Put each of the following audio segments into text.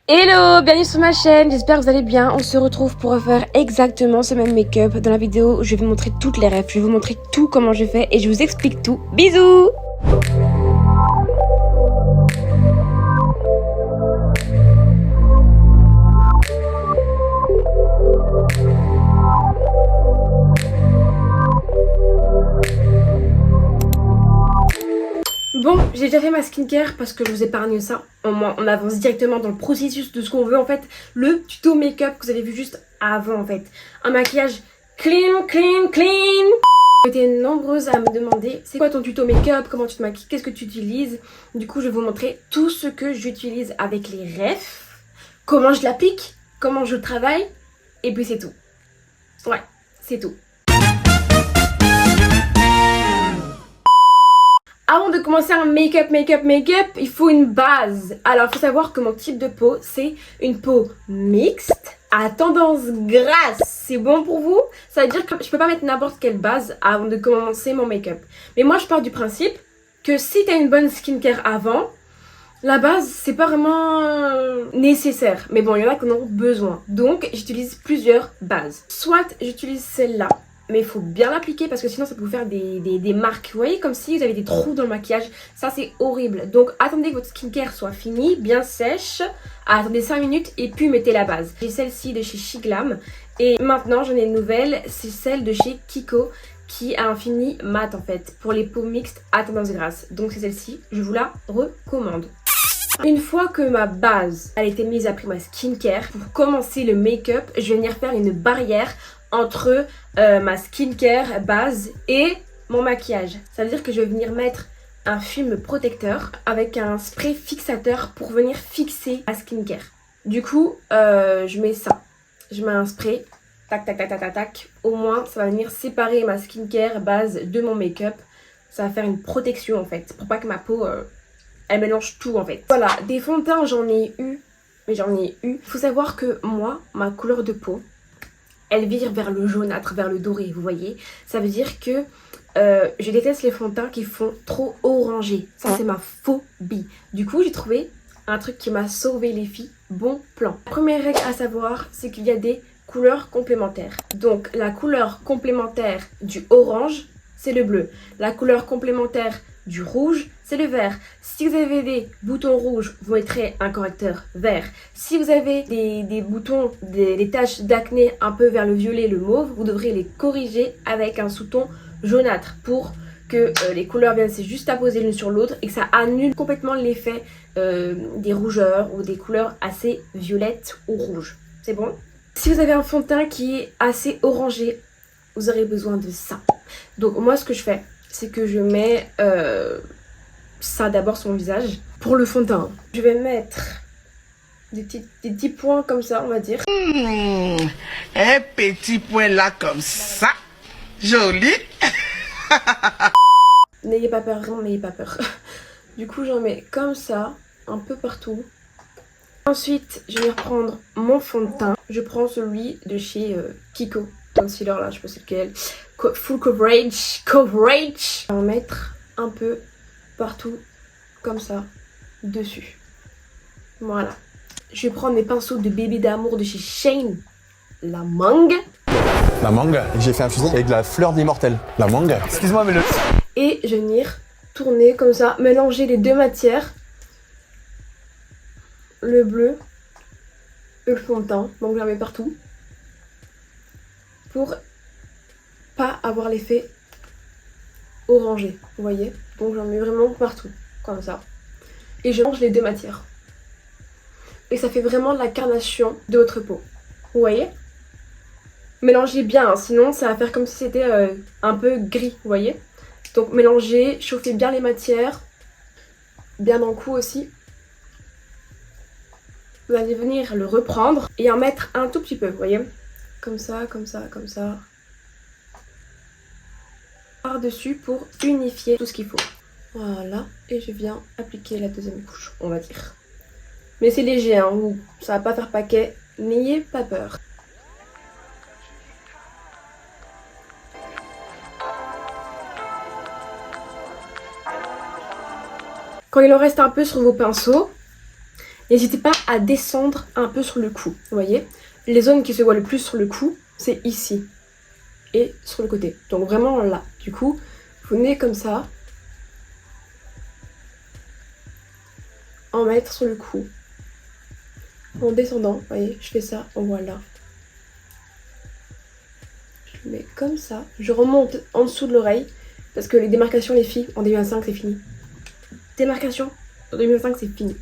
Hello, bienvenue sur ma chaîne, j'espère que vous allez bien. On se retrouve pour refaire exactement ce même make-up. Dans la vidéo, je vais vous montrer toutes les rêves, je vais vous montrer tout comment je fais et je vous explique tout. Bisous! Bon, j'ai déjà fait ma skincare parce que je vous épargne ça. Au moins, on avance directement dans le processus de ce qu'on veut en fait. Le tuto make-up que vous avez vu juste avant en fait. Un maquillage clean. Vous étiez nombreuses à me demander c'est quoi ton tuto make-up, comment tu te maquilles, qu'est-ce que tu utilises. Du coup, je vais vous montrer tout ce que j'utilise avec les refs, comment je l'applique, comment je travaille et puis c'est tout. Ouais, c'est tout. Avant de commencer un make-up, il faut une base. Alors, il faut savoir que mon type de peau, c'est une peau mixte à tendance grasse. C'est bon pour vous? Ça veut dire que je peux pas mettre n'importe quelle base avant de commencer mon make-up. Mais moi, je pars du principe que si tu as une bonne skincare avant, la base, c'est pas vraiment nécessaire. Mais bon, il y en a qui en ont besoin. Donc, j'utilise plusieurs bases. Soit j'utilise celle-là. Mais il faut bien l'appliquer parce que sinon ça peut vous faire des marques. Vous voyez, comme si vous avez des trous dans le maquillage. Ça, c'est horrible. Donc, attendez que votre skincare soit fini, bien sèche. Attendez 5 minutes et puis mettez la base. J'ai celle-ci de chez Shiglam. Et maintenant, j'en ai une nouvelle. C'est celle de chez Kiko qui a un fini mat en fait. Pour les peaux mixtes à tendance grasse. Donc, c'est celle-ci. Je vous la recommande. Une fois que ma base a été mise après ma skincare, pour commencer le make-up, je vais venir faire une barrière entre ma skincare base et mon maquillage. Ça veut dire que je vais venir mettre un film protecteur avec un spray fixateur pour venir fixer ma skincare. Du coup, je mets ça. Je mets un spray, tac. Au moins, ça va venir séparer ma skincare base de mon make-up. Ça va faire une protection en fait, pour pas que ma peau... elle mélange tout en fait. Voilà, des fonds de teint j'en ai eu. Il faut savoir que moi, ma couleur de peau, elle vire vers le jaunâtre, vers le doré, vous voyez. Ça veut dire que je déteste les fonds de teint qui font trop orangé. Ça, c'est ma phobie. Du coup, j'ai trouvé un truc qui m'a sauvé les filles. Bon plan. La première règle à savoir, c'est qu'il y a des couleurs complémentaires. Donc, la couleur complémentaire du orange, c'est le bleu. La couleur complémentaire du rouge, c'est le vert. Si vous avez des boutons rouges, vous mettrez un correcteur vert. Si vous avez des boutons, des taches d'acné un peu vers le violet, le mauve, vous devrez les corriger avec un sous-ton jaunâtre pour que les couleurs viennent se juxtaposer l'une sur l'autre et que ça annule complètement l'effet des rougeurs ou des couleurs assez violettes ou rouges. C'est bon? Si vous avez un fond de teint qui est assez orangé, vous aurez besoin de ça. Donc moi, ce que je fais, c'est que je mets ça d'abord sur mon visage. Pour le fond de teint, je vais mettre des petits points comme ça, on va dire. Un petit point là comme ça. Joli. N'ayez pas peur, vraiment n'ayez pas peur. Du coup, j'en mets comme ça, un peu partout. Ensuite, je vais reprendre mon fond de teint. Je prends celui de chez Kiko. Concealer là, je sais pas c'est lequel. Full coverage. Je vais en mettre un peu partout, comme ça, dessus. Voilà. Je vais prendre mes pinceaux de bébé d'amour de chez Shane. La mangue. La mangue, j'ai fait infuser avec de la fleur d'immortel. La mangue. Excuse-moi, mais le... Et je vais venir tourner comme ça, mélanger les deux matières. Le bleu et le fond de teint. Donc je la mets partout. Pour pas avoir l'effet orangé, vous voyez. Donc j'en mets vraiment partout, comme ça. Et je mélange les deux matières. Et ça fait vraiment la carnation de votre peau. Vous voyez? Mélangez bien, hein, sinon ça va faire comme si c'était un peu gris, vous voyez. Donc mélangez, chauffez bien les matières. Bien dans le cou aussi. Vous allez venir le reprendre et en mettre un tout petit peu, vous voyez. Comme ça. Par-dessus pour unifier tout ce qu'il faut. Voilà, et je viens appliquer la deuxième couche, on va dire. Mais c'est léger, hein, ça va pas faire paquet, n'ayez pas peur. Quand il en reste un peu sur vos pinceaux, N'hésitez pas à descendre un peu sur le cou, vous voyez. Les zones qui se voient le plus sur le cou, c'est ici et sur le côté. Donc vraiment là. Du coup, vous venez comme ça, en mettre sur le cou. En descendant, vous voyez, je fais ça, voilà. Je le mets comme ça. Je remonte en dessous de l'oreille, parce que les démarcations, les filles, en 2025, c'est fini. Démarcation, en 2025, c'est fini.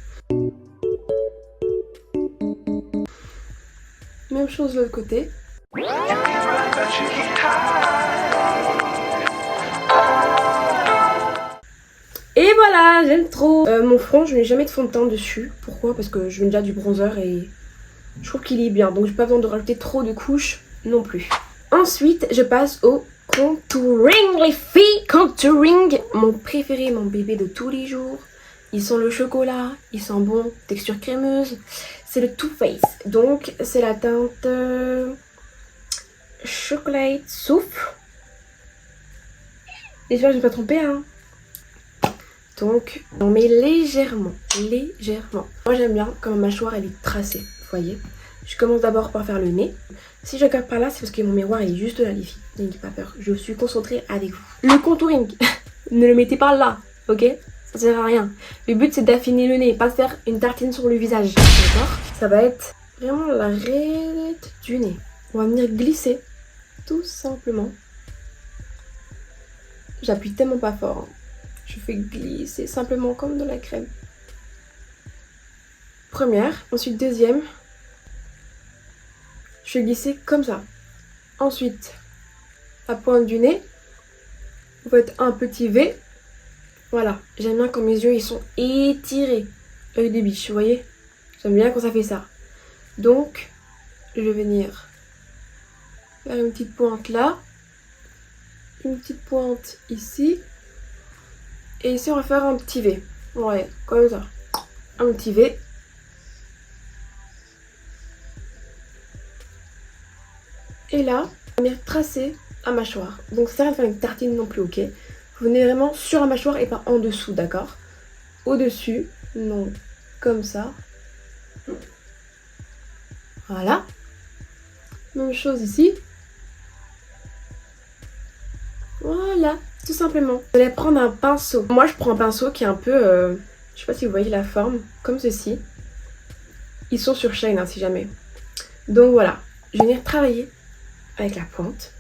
Même chose de l'autre côté. Et voilà, j'aime trop. Mon front, je n'ai jamais de fond de teint dessus. Pourquoi? Parce que je mets déjà du bronzer et je trouve qu'il est bien. Donc j'ai pas besoin de rajouter trop de couches non plus. Ensuite, je passe au contouring, les filles. Contouring, mon préféré, mon bébé de tous les jours. Il sent le chocolat, il sent bon, texture crémeuse. C'est le Too Faced. Donc c'est la teinte chocolat souffle. Déjà, je ne vais pas tromper, hein. Donc, on met légèrement. Moi, j'aime bien quand ma mâchoire, elle est tracée, vous voyez. Je commence d'abord par faire le nez. Si je regarde par là, c'est parce que mon miroir est juste là, les filles. N'ayez pas peur, je suis concentrée avec vous. Le contouring, ne le mettez pas là, ok? Ça sert à rien. Le but, c'est d'affiner le nez, pas de faire une tartine sur le visage, d'accord? Ça va être vraiment la raidette du nez. On va venir glisser, tout simplement. J'appuie tellement pas fort, hein. Je fais glisser simplement comme de la crème. Première, ensuite deuxième. Je vais glisser comme ça. Ensuite, la pointe du nez. Vous faites un petit V. Voilà, j'aime bien quand mes yeux ils sont étirés. Œil de biche, vous voyez? J'aime bien quand ça fait ça. Donc, je vais venir faire une petite pointe là. Une petite pointe ici. Et ici, on va faire un petit V. Ouais, comme ça. Un petit V. Et là, on va venir tracer la mâchoire. Donc, ça sert à faire une tartine non plus, ok? Vous venez vraiment sur la mâchoire et pas en dessous, d'accord? Au-dessus, non. Comme ça. Voilà. Même chose ici. Voilà, tout simplement. Vous allez prendre un pinceau. Moi, je prends un pinceau qui est un peu... je sais pas si vous voyez la forme, comme ceci. Ils sont sur Shane, hein, si jamais. Donc voilà, je vais venir travailler avec la pointe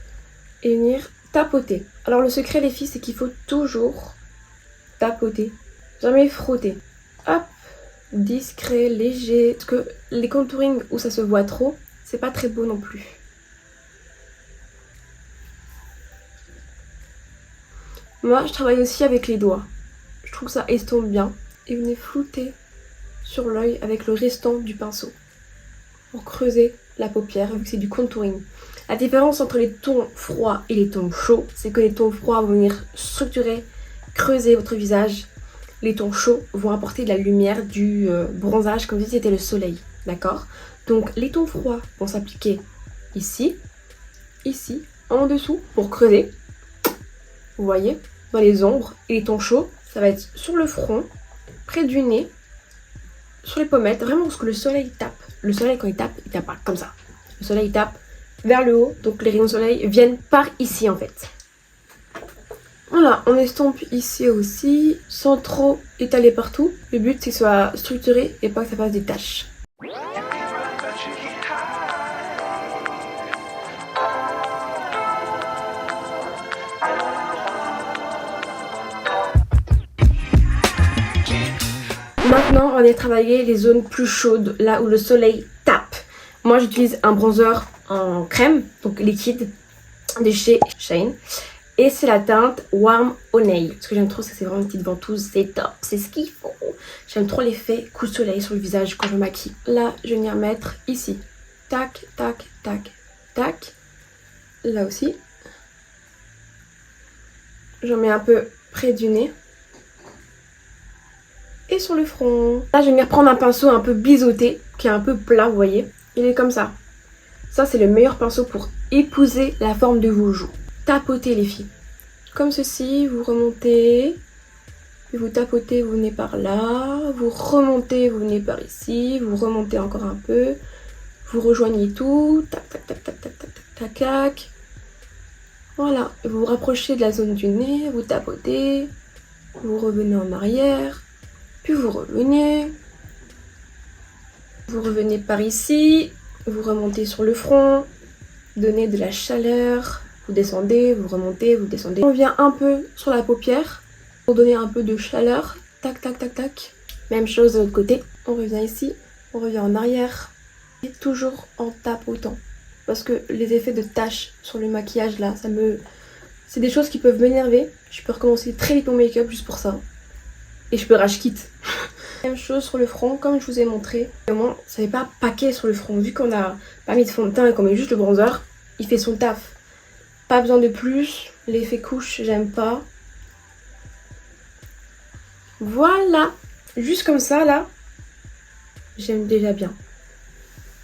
et venir tapoter. Alors le secret, les filles, c'est qu'il faut toujours tapoter, jamais frotter. Hop, discret, léger. Parce que les contouring où ça se voit trop, c'est pas très beau non plus. Moi, je travaille aussi avec les doigts. Je trouve que ça estompe bien. Et venez flouter sur l'œil avec le restant du pinceau. Pour creuser la paupière, vu que c'est du contouring. La différence entre les tons froids et les tons chauds, c'est que les tons froids vont venir structurer, creuser votre visage. Les tons chauds vont apporter de la lumière, du bronzage, comme si c'était le soleil. D'accord? Donc, les tons froids vont s'appliquer ici, ici, en dessous, pour creuser. Vous voyez? Dans les ombres. Et les tons chauds, ça va être sur le front, près du nez, sur les pommettes, vraiment parce que le soleil tape. Le soleil, quand il tape pas comme ça. Le soleil tape vers le haut, donc les rayons de soleil viennent par ici en fait. Voilà, on estompe ici aussi, sans trop étaler partout. Le but, c'est que ce soit structuré et pas que ça fasse des taches. Maintenant, on va aller travailler les zones plus chaudes, là où le soleil tape. Moi, j'utilise un bronzer en crème, donc liquide, de chez Shane. Et c'est la teinte Warm Honey. Ce que j'aime trop, c'est que c'est vraiment une petite ventouse, c'est top, c'est ce qu'il faut. J'aime trop l'effet coup de soleil sur le visage quand je me maquille. Là, je vais venir mettre ici. Tac, tac, tac, tac. Là aussi. J'en mets un peu près du nez. Et sur le front. Là, je vais venir prendre un pinceau un peu biseauté, qui est un peu plat, vous voyez. Il est comme ça. Ça, c'est le meilleur pinceau pour épouser la forme de vos joues. Tapotez, les filles. Comme ceci, vous remontez. Puis vous tapotez, vous venez par là, vous remontez, vous venez par ici, vous remontez encore un peu, vous rejoignez tout, tac tac tac tac tac tac tac tac tac. Voilà, et vous vous rapprochez de la zone du nez, vous tapotez, vous revenez en arrière, puis vous revenez par ici, vous remontez sur le front, donnez de la chaleur, vous descendez, vous remontez, vous descendez. On vient un peu sur la paupière pour donner un peu de chaleur, tac tac tac tac. Même chose de l'autre côté, on revient ici, on revient en arrière, et toujours en tapotant. Parce que les effets de taches sur le maquillage là, c'est des choses qui peuvent m'énerver. Je peux recommencer très vite mon make-up juste pour ça. Et je peux rage quitte. Même chose sur le front, comme je vous ai montré. Au moins, ça n'est pas paquet sur le front. Vu qu'on n'a pas mis de fond de teint et qu'on met juste le bronzer, il fait son taf. Pas besoin de plus. L'effet couche, j'aime pas. Voilà. Juste comme ça, là, j'aime déjà bien.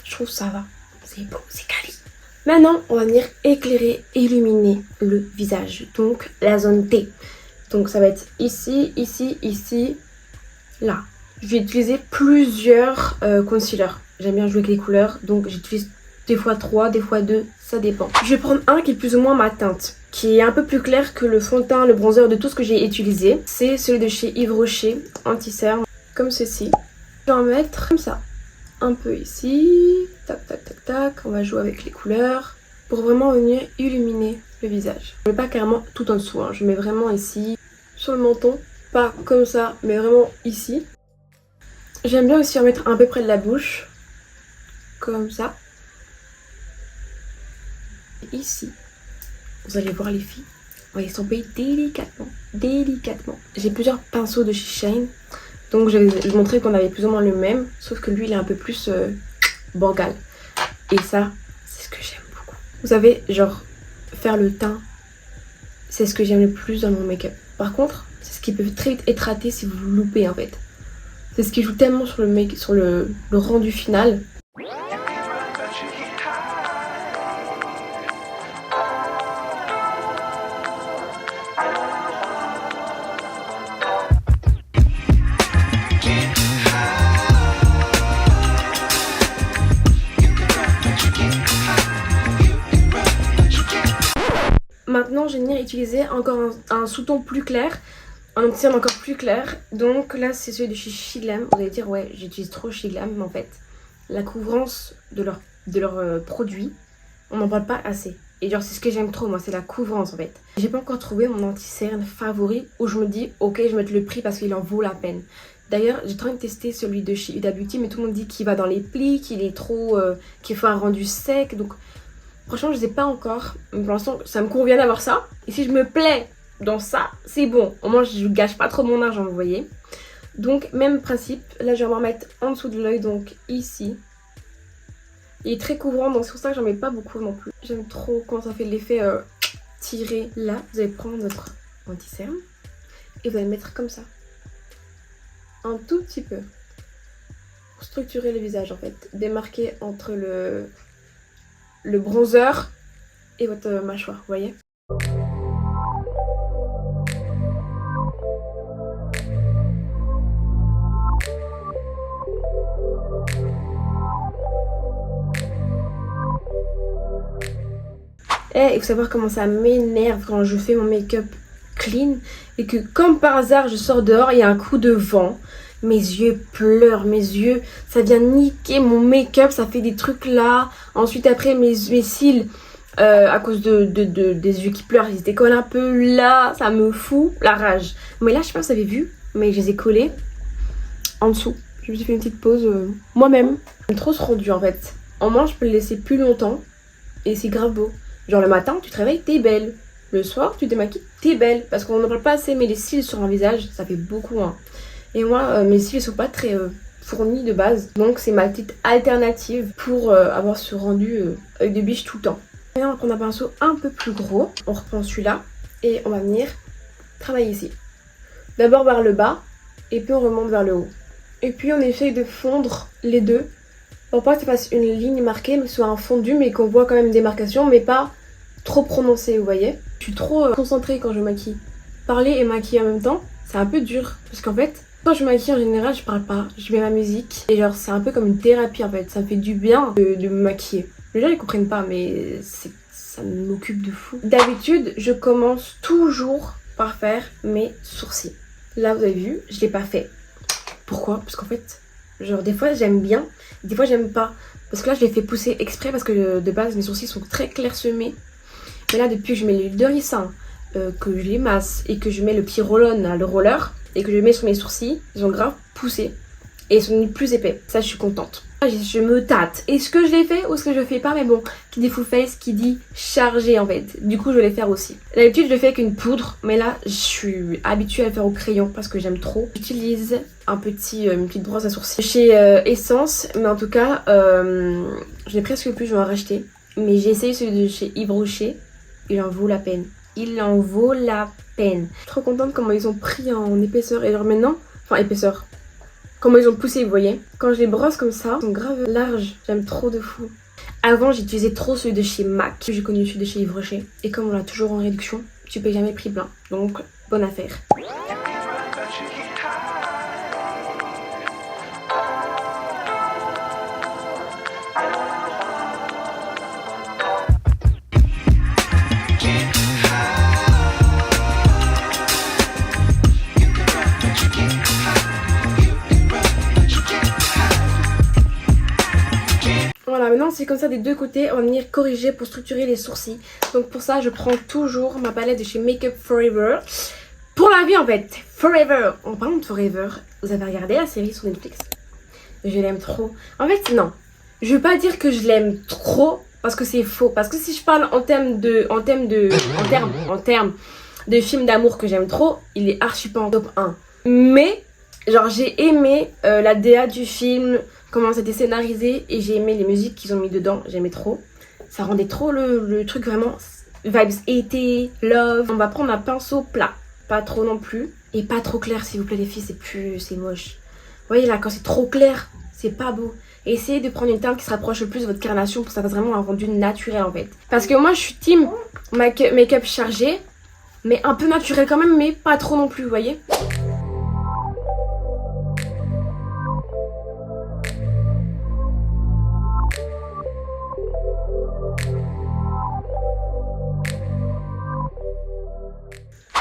Je trouve ça va. C'est beau, c'est quali. Maintenant, on va venir éclairer, illuminer le visage. Donc, la zone T. Donc, ça va être ici, ici, ici, là. Je vais utiliser plusieurs concealers. J'aime bien jouer avec les couleurs. Donc, j'utilise des fois 3, des fois 2. Ça dépend. Je vais prendre un qui est plus ou moins ma teinte. Qui est un peu plus clair que le fond de teint, le bronzer de tout ce que j'ai utilisé. C'est celui de chez Yves Rocher, anti-cerne. Comme ceci. Je vais en mettre comme ça. Un peu ici, tac tac tac tac, on va jouer avec les couleurs pour vraiment venir illuminer le visage. Je mets pas carrément tout en dessous, hein. Je mets vraiment ici, sur le menton, pas comme ça, mais vraiment ici. J'aime bien aussi en mettre un peu près de la bouche, comme ça. Ici, vous allez voir les filles, on va estomper délicatement, délicatement. J'ai plusieurs pinceaux de chez Shine. Donc je vais vous montrer qu'on avait plus ou moins le même, sauf que lui il est un peu plus bancal. Et ça, c'est ce que j'aime beaucoup. Vous savez, genre, faire le teint, c'est ce que j'aime le plus dans mon make-up. Par contre, c'est ce qui peut très vite être raté si vous le loupez en fait. C'est ce qui joue tellement sur le rendu final. Maintenant, je vais venir utiliser encore un sous-ton plus clair, un anti-cerne encore plus clair. Donc là, c'est celui de chez Shiglam. Vous allez dire, ouais, j'utilise trop Shiglam, mais en fait, la couvrance de leurs produits, on n'en parle pas assez. Et genre, c'est ce que j'aime trop, moi, c'est la couvrance en fait. J'ai pas encore trouvé mon anti-cerne favori où je me dis, ok, je vais mettre le prix parce qu'il en vaut la peine. D'ailleurs, j'ai trop envie de tester celui de chez Huda Beauty, mais tout le monde dit qu'il va dans les plis, qu'il est trop, qu'il faut un rendu sec, donc. Franchement, je sais pas encore. Pour l'instant, ça me convient d'avoir ça. Et si je me plais dans ça, c'est bon. Au moins, je gâche pas trop mon argent, vous voyez. Donc, même principe. Là, je vais m'en mettre en dessous de l'œil, donc ici. Il est très couvrant, donc c'est pour ça que j'en mets pas beaucoup non plus. J'aime trop quand ça fait l'effet tiré. Là, vous allez prendre votre anti-cerne et vous allez le mettre comme ça. Un tout petit peu. Pour structurer le visage, en fait. Démarquer entre le bronzer et votre mâchoire, vous voyez. Et il faut savoir comment ça m'énerve quand je fais mon make-up clean et que comme par hasard je sors dehors, il y a un coup de vent. Mes yeux pleurent, mes yeux, ça vient niquer mon make-up, ça fait des trucs là. Ensuite après mes cils, à cause des yeux qui pleurent, ils se décollent un peu là, ça me fout la rage. Mais là je sais pas si vous avez vu, mais je les ai collés en dessous. Je me suis fait une petite pause moi-même. J'aime trop ce rendu en fait. En moins je peux le laisser plus longtemps et c'est grave beau. Genre le matin tu te réveilles, t'es belle. Le soir tu te démaquilles, t'es belle. Parce qu'on n'en parle pas assez, mais les cils sur un visage, ça fait beaucoup hein. Et moi, mes cils ne sont pas très fournis de base. Donc c'est ma petite alternative pour avoir ce rendu œil de biche tout le temps. Maintenant on va prendre un pinceau un peu plus gros. On reprend celui-là et on va venir travailler ici. D'abord vers le bas et puis on remonte vers le haut. Et puis on essaye de fondre les deux. Pour pas que ça fasse une ligne marquée, mais que ce soit un fondu, mais qu'on voit quand même des marcations, mais pas trop prononcées, vous voyez. Je suis trop concentrée quand je maquille. Parler et maquiller en même temps, c'est un peu dur. Parce qu'en fait, quand je maquille en général, je parle pas. Je mets ma musique. Et genre, c'est un peu comme une thérapie en fait. Ça me fait du bien de me maquiller. Les gens ils comprennent pas, mais ça m'occupe de fou. D'habitude, je commence toujours par faire mes sourcils. Là, vous avez vu, je l'ai pas fait. Pourquoi? Parce qu'en fait, genre des fois j'aime bien, des fois j'aime pas. Parce que là, je l'ai fait pousser exprès parce que de base, mes sourcils sont très clairsemés. Mais là, depuis que je mets l'huile de ricin, que je les masse et que je mets le petit roll-on, le roller, et que je mets sur mes sourcils, ils ont grave poussé. Et ils sont devenus plus épais. Ça, je suis contente. Je me tâte. Est-ce que je l'ai fait ou est-ce que je le fais pas? Mais bon, qui dit full face, qui dit chargé en fait. Du coup, je vais les faire aussi. D'habitude, je le fais avec une poudre. Mais là, je suis habituée à le faire au crayon parce que j'aime trop. J'utilise une petite brosse à sourcils chez Essence. Mais en tout cas, je n'ai presque plus, je vais en racheter. Mais j'ai essayé celui de chez Yves Rocher. Il en vaut la peine. Il en vaut la peine. Je suis trop contente comment ils ont pris en épaisseur. Et genre maintenant, enfin épaisseur. Comment ils ont poussé, vous voyez. Quand je les brosse comme ça, ils sont grave larges. J'aime trop de fou. Avant, j'utilisais trop celui de chez MAC. J'ai connu celui de chez Yves Rocher. Et comme on l'a toujours en réduction, tu payes jamais prix plein. Donc, bonne affaire. Voilà, maintenant c'est comme ça des deux côtés, on va venir corriger pour structurer les sourcils. Donc pour ça, je prends toujours ma palette de chez Make Up Forever. Pour la vie en fait, Forever. En parlant de Forever, vous avez regardé la série sur Netflix? Je l'aime trop. En fait, non. Je veux pas dire que je l'aime trop parce que c'est faux. Parce que si je parle en termes de film d'amour que j'aime trop, il est archi pas en top 1. Mais, genre j'ai aimé la DA du film, comment c'était scénarisé et j'ai aimé les musiques qu'ils ont mis dedans, j'aimais trop. Ça rendait trop le truc vraiment vibes été, love. On va prendre un pinceau plat, pas trop non plus et pas trop clair s'il vous plaît les filles, c'est moche. Vous voyez là quand c'est trop clair, c'est pas beau. Et essayez de prendre une teinte qui se rapproche le plus de votre carnation pour que ça fasse vraiment un rendu naturel en fait. Parce que moi je suis team make-up chargé, mais un peu naturel quand même, mais pas trop non plus, vous voyez.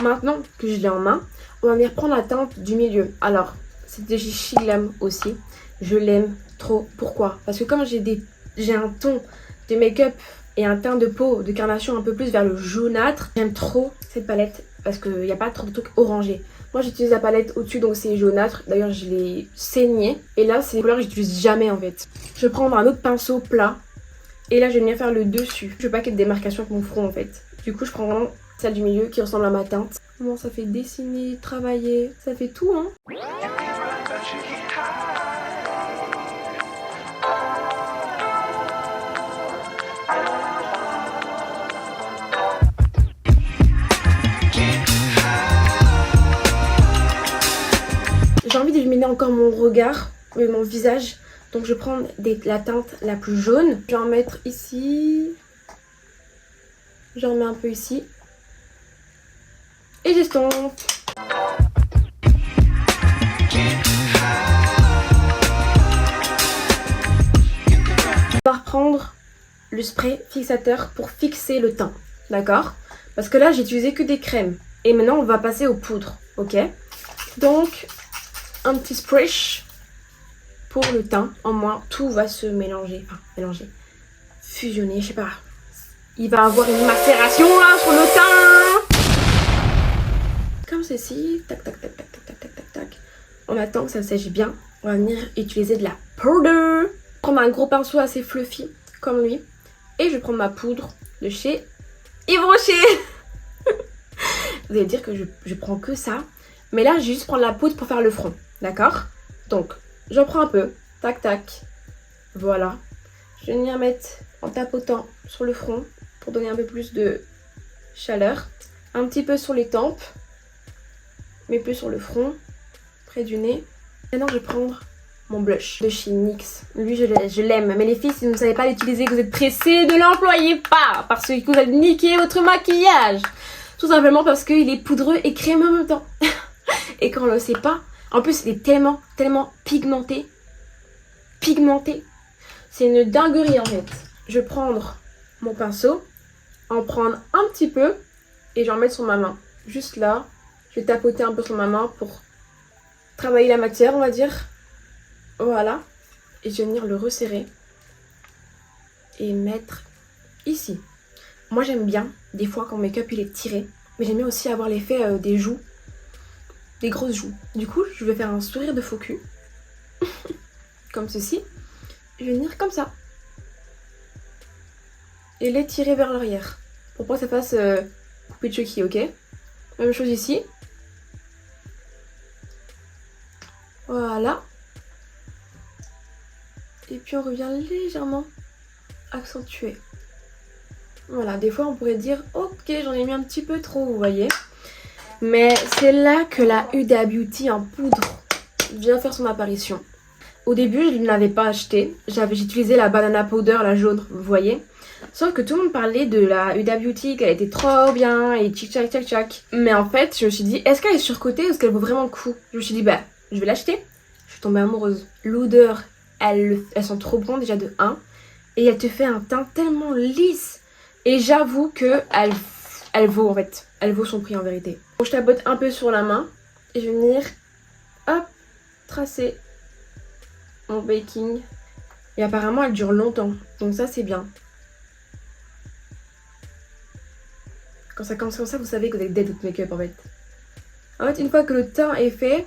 Maintenant que je l'ai en main, on va venir prendre la teinte du milieu. Alors, c'est de chez Shiglam aussi. Je l'aime trop. Pourquoi? Parce que comme j'ai un ton de make-up et un teint de peau de carnation un peu plus vers le jaunâtre, j'aime trop cette palette parce qu'il n'y a pas trop de trucs orangés. Moi, j'utilise la palette au-dessus, donc c'est jaunâtre. D'ailleurs, je l'ai saignée. Et là, c'est des couleurs que j'utilise jamais en fait. Je vais prendre un autre pinceau plat. Et là, je vais venir faire le dessus. Je veux pas qu'il y ait de démarcation avec mon front en fait. Du coup, je prends vraiment celle du milieu qui ressemble à ma teinte. Comment ça fait dessiner, travailler, ça fait tout hein. J'ai envie d'illuminer encore mon regard, mon visage. Donc je prends la teinte la plus jaune. Je vais en mettre ici. J'en mets un peu ici. Et j'estompe. On va reprendre le spray fixateur pour fixer le teint. D'accord? Parce que là, j'ai utilisé que des crèmes. Et maintenant, on va passer aux poudres. Ok? Donc, un petit spray pour le teint. En moins, tout va se mélanger. Enfin, mélanger. Fusionner, je sais pas. Il va avoir une macération là sur le teint. Comme ceci, tac tac tac tac tac tac tac tac tac. On attend que ça sèche bien. On va venir utiliser de la poudre. Prendre un gros pinceau assez fluffy comme lui. Et je vais prendre ma poudre de chez Yves Rocher. Vous allez dire que je prends que ça. Mais là, je vais juste prendre la poudre pour faire le front. D'accord? Donc, j'en prends un peu. Tac tac. Voilà. Je vais venir mettre en tapotant sur le front pour donner un peu plus de chaleur. Un petit peu sur les tempes. Mais plus sur le front, près du nez. Maintenant, je vais prendre mon blush de chez NYX. Lui, je l'aime. Mais les filles, si vous ne savez pas l'utiliser, que vous êtes pressées, ne l'employez pas. Parce que vous allez niquer votre maquillage. Tout simplement parce qu'il est poudreux et crémeux en même temps. Et quand on le sait pas, en plus il est tellement pigmenté. C'est une dinguerie en fait. Je vais prendre mon pinceau, en prendre un petit peu et je vais en mettre sur ma main. Juste là, je vais tapoter un peu sur ma main pour travailler la matière, on va dire. Voilà. Et je vais venir le resserrer et mettre ici. Moi j'aime bien, des fois quand mon make-up il est tiré, mais j'aime bien aussi avoir l'effet des joues, des grosses joues. Du coup, je vais faire un sourire de faux cul, comme ceci. Je vais venir comme ça. Et l'étirer vers l'arrière, pour pas que ça fasse poupée de Chucky, ok? Même chose ici. Voilà. Et puis on revient légèrement accentué. Voilà, des fois on pourrait dire ok, j'en ai mis un petit peu trop, vous voyez. Mais c'est là que la Huda Beauty en poudre vient faire son apparition. Au début, je ne l'avais pas acheté. J'utilisé la banana powder, la jaune, vous voyez. Sauf que tout le monde parlait de la Huda Beauty, qu'elle était trop bien et tchic tchac tchac tchac. Mais en fait, je me suis dit, est-ce qu'elle est surcotée ou est-ce qu'elle vaut vraiment le coup? Je me suis dit, bah, je vais l'acheter. Je suis tombée amoureuse. L'odeur, elles sont trop bon déjà de 1. Et elle te fait un teint tellement lisse. Et j'avoue que elle vaut en fait. Elle vaut son prix en vérité. Bon, je tapote un peu sur la main. Et je vais venir, hop, tracer mon baking. Et apparemment, elle dure longtemps. Donc ça, c'est bien. Quand ça commence comme ça, vous savez que vous avez dead votre make-up en fait. En fait, une fois que le teint est fait,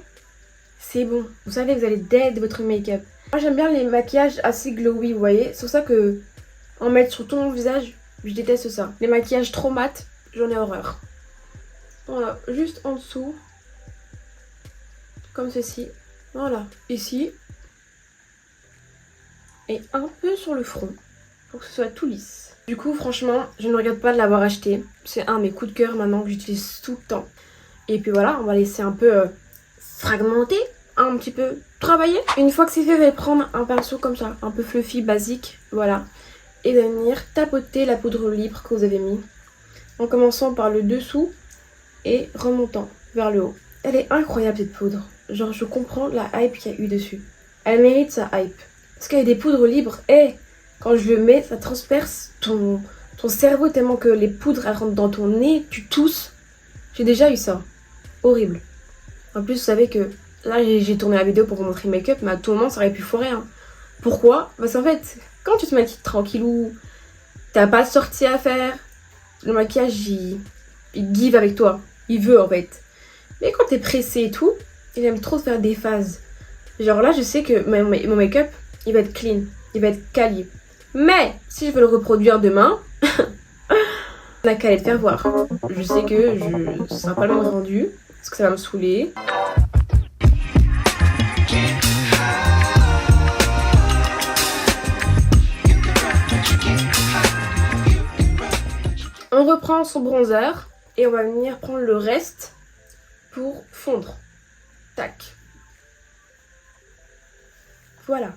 c'est bon. Vous savez que vous allez dead votre make-up. Moi, j'aime bien les maquillages assez glowy, vous voyez. C'est pour ça que en mettre sur tout mon visage, je déteste ça. Les maquillages trop mat, j'en ai horreur. Voilà, juste en dessous. Comme ceci. Voilà, ici. Et un peu sur le front. Pour que ce soit tout lisse. Du coup, franchement, je ne regrette pas de l'avoir acheté. C'est un de mes coups de cœur maintenant que j'utilise tout le temps. Et puis voilà, on va laisser un peu fragmenter, un petit peu travailler. Une fois que c'est fait, je vais prendre un pinceau comme ça, un peu fluffy, basique, voilà. Et venir tapoter la poudre libre que vous avez mis. En commençant par le dessous et remontant vers le haut. Elle est incroyable cette poudre. Genre, je comprends la hype qu'il y a eu dessus. Elle mérite sa hype. Parce qu'il y a des poudres libres et quand je le mets, ça transperce ton cerveau tellement que les poudres elles rentrent dans ton nez, tu tousses. J'ai déjà eu ça. Horrible. En plus, vous savez que là, j'ai tourné la vidéo pour vous montrer le make-up, mais à tout moment, ça aurait pu foirer. Hein. Pourquoi? Parce qu'en fait, quand tu te maquilles tranquillou, t'as pas de sortie à faire, le maquillage, il give avec toi. Il veut, en fait. Mais quand t'es pressé et tout, il aime trop faire des phases. Genre là, je sais que mon make-up, il va être clean, il va être quali. Mais si je veux le reproduire demain, on n'a qu'à aller le faire voir. Je sais que ce sera pas le même rendu, parce que ça va me saouler. On reprend son bronzer et on va venir prendre le reste pour fondre. Tac. Voilà.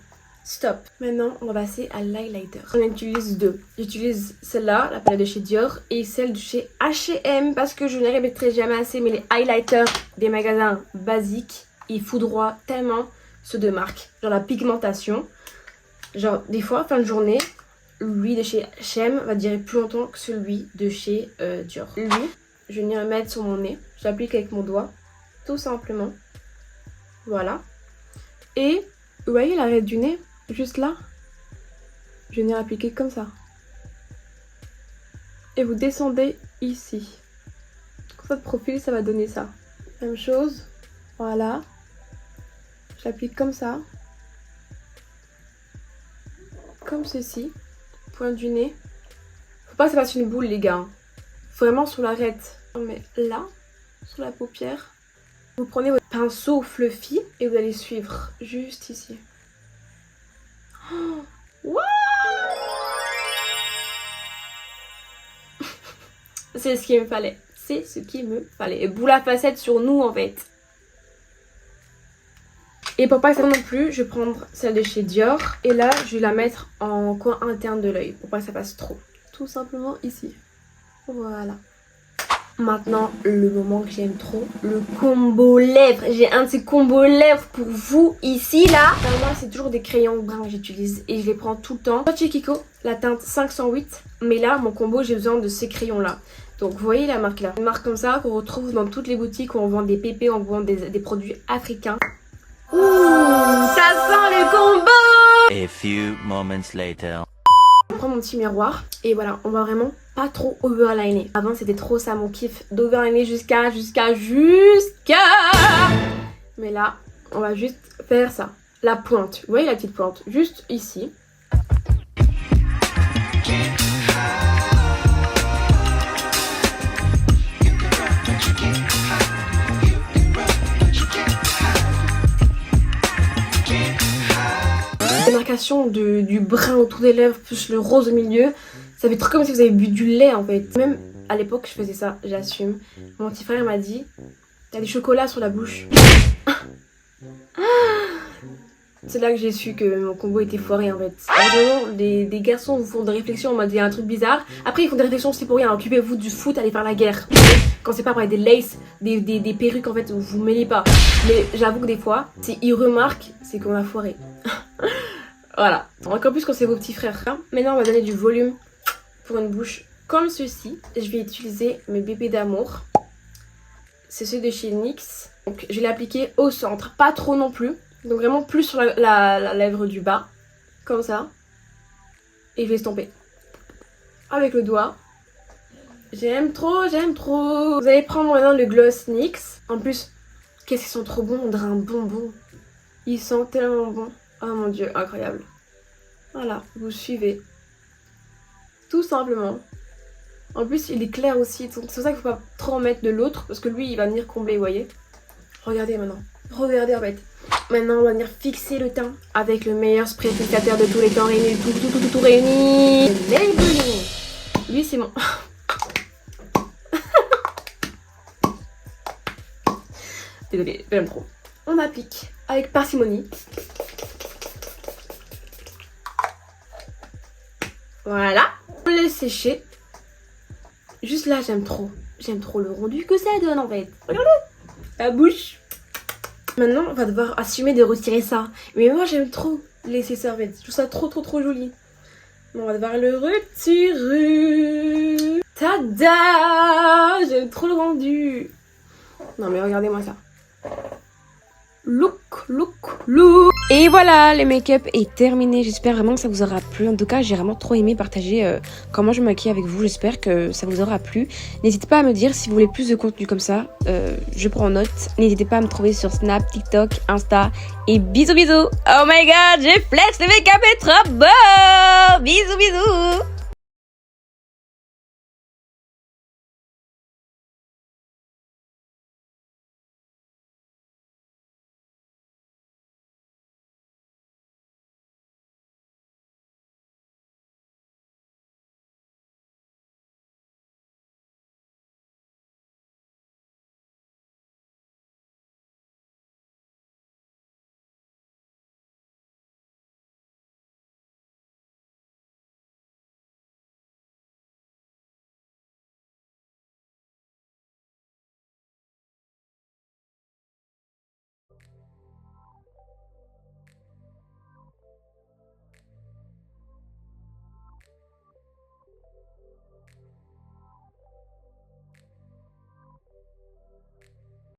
Stop. Maintenant, on va passer à l'highlighter. On utilise deux. J'utilise celle-là, la palette de chez Dior, et celle de chez H&M parce que je ne les répéterai jamais assez, mais les highlighters des magasins basiques, ils foudroient tellement ceux de marque. Genre la pigmentation. Genre, des fois, fin de journée, lui de chez H&M va durer plus longtemps que celui de chez Dior. Lui, je vais venir le mettre sur mon nez. Je l'applique avec mon doigt, tout simplement. Voilà. Et, vous voyez l'arête du nez? Juste là, je vais venir appliquer comme ça. Et vous descendez ici. Comme ça de profil, ça va donner ça. Même chose. Voilà. J'applique comme ça. Comme ceci. Point du nez. Faut pas que ça fasse une boule, les gars. Vraiment sur l'arête. On met là, sur la paupière. Vous prenez votre pinceau fluffy et vous allez suivre juste ici. Oh, wow. C'est ce qu'il me fallait. C'est ce qu'il me fallait. Et boule à facettes sur nous en fait. Et pour pas que ça non plus, je vais prendre celle de chez Dior. Et là, je vais la mettre en coin interne de l'œil. Pour pas que ça passe trop. Tout simplement ici. Voilà. Maintenant, le moment que j'aime trop, le combo lèvres. J'ai un de ces combos lèvres pour vous ici, là. Moi, c'est toujours des crayons bruns que j'utilise et je les prends tout le temps. Soit Kiko, la teinte 508. Mais là, mon combo, j'ai besoin de ces crayons-là. Donc, vous voyez la marque là. Une marque comme ça qu'on retrouve dans toutes les boutiques où on vend des pépés, on vend des produits africains. Ouh, ça sent le combo! A few moments later. Je prends mon petit miroir et voilà, on va vraiment pas trop overliner. Avant c'était trop ça mon kiff d'overliner jusqu'à. Mais là, on va juste faire ça. La pointe, vous voyez la petite pointe, juste ici. Démarcation du brun autour des lèvres plus le rose au milieu, ça fait trop comme si vous avez bu du lait en fait. Même à l'époque je faisais ça, j'assume. Mon petit frère m'a dit t'as des chocolats sur la bouche. C'est là que j'ai su que mon combo était foiré en fait. Vraiment, des garçons vous font des réflexions en mode il y a un truc bizarre. Après ils font des réflexions c'est pour rien, occupez-vous du foot, allez faire la guerre. Quand c'est pas pour des laces, des perruques en fait, vous mêlez pas. Mais j'avoue que des fois, si ils remarquent, c'est qu'on a foiré. Voilà. Encore plus quand c'est vos petits frères. Maintenant on va donner du volume pour une bouche comme ceci. Je vais utiliser mes bébés d'amour. C'est ceux de chez NYX. Donc je vais l'appliquer au centre, pas trop non plus. Donc vraiment plus sur la lèvre du bas. Comme ça. Et je vais estomper. Avec le doigt. J'aime trop, j'aime trop. Vous allez prendre maintenant le gloss NYX. En plus, qu'est-ce qu'ils sont trop bons, on dirait un bonbon. Ils sont tellement bons. Oh mon dieu, incroyable. Voilà, vous suivez. Tout simplement. En plus, il est clair aussi. C'est pour ça qu'il ne faut pas trop en mettre de l'autre. Parce que lui, il va venir combler, vous voyez. Regardez maintenant. Regardez en fait. Maintenant, on va venir fixer le teint avec le meilleur spray fixateur de tous les temps réunis. Tout réuni. Maybelline. Lui, c'est mon... Désolée, j'aime trop. On applique avec parcimonie. Voilà. On laisse sécher. Juste là, j'aime trop. J'aime trop le rendu que ça donne en fait. Regardez. La bouche. Maintenant, on va devoir assumer de retirer ça. Mais moi, j'aime trop laisser serviettes. Je trouve ça trop joli. On va devoir le retirer. Tada! J'aime trop le rendu. Non mais regardez-moi ça. Look. Et voilà, le make-up est terminé. J'espère vraiment que ça vous aura plu. En tout cas, j'ai vraiment trop aimé partager comment je me maquille avec vous. J'espère que ça vous aura plu. N'hésitez pas à me dire si vous voulez plus de contenu comme ça. Je prends note. N'hésitez pas à me trouver sur Snap, TikTok, Insta. Et bisous. Oh my god, j'ai flex, le make-up est trop beau.